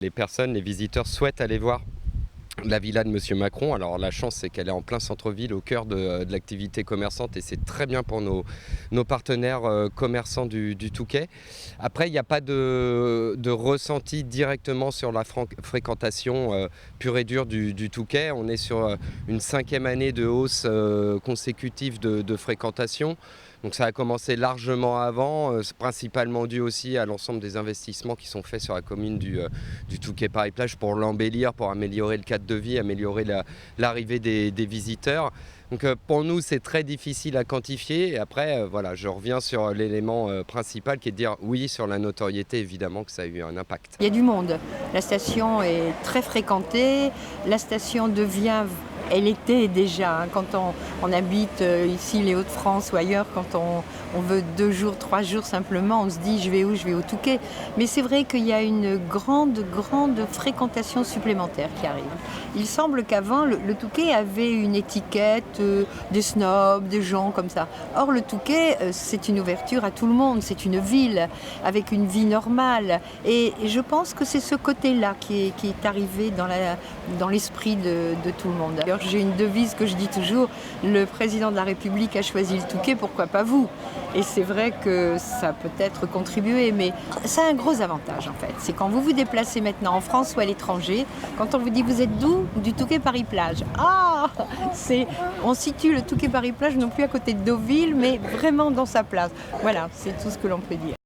Les personnes, les visiteurs souhaitent aller voir la villa de Monsieur Macron. Alors la chance, c'est qu'elle est en plein centre-ville, au cœur de l'activité commerçante, et c'est très bien pour nos partenaires commerçants du Touquet. Après, il n'y a pas de ressenti directement sur la fréquentation pure et dure du Touquet. On est sur une 5e année de hausse consécutive de fréquentation. Donc ça a commencé largement avant, principalement dû aussi à l'ensemble des investissements qui sont faits sur la commune du Touquet-Paris-Plage pour l'embellir, pour améliorer le cadre de vie, améliorer l'arrivée des visiteurs. Donc pour nous, c'est très difficile à quantifier. Et après, voilà, je reviens sur l'élément principal qui est de dire oui, sur la notoriété, évidemment que ça a eu un impact. Il y a du monde. La station est très fréquentée. La station devient, elle était déjà, hein, quand on habite ici les Hauts-de-France ou ailleurs, quand on veut 2 jours, 3 jours simplement, on se dit je vais où? Je vais au Touquet. Mais c'est vrai qu'il y a une grande fréquentation supplémentaire qui arrive. Il semble qu'avant, le Touquet avait une étiquette des snobs, des gens comme ça. Or, le Touquet, c'est une ouverture à tout le monde. C'est une ville avec une vie normale. Et je pense que c'est ce côté-là qui est arrivé dans l'esprit de tout le monde. D'ailleurs, j'ai une devise que je dis toujours, le président de la République a choisi le Touquet, pourquoi pas vous? Et c'est vrai que ça peut être contribué, mais ça a un gros avantage en fait. C'est quand vous vous déplacez maintenant en France ou à l'étranger, quand on vous dit vous êtes d'où? Du Touquet-Paris-Plage. Ah, on situe le Touquet-Paris-Plage non plus à côté de Deauville, mais vraiment dans sa place. Voilà, c'est tout ce que l'on peut dire.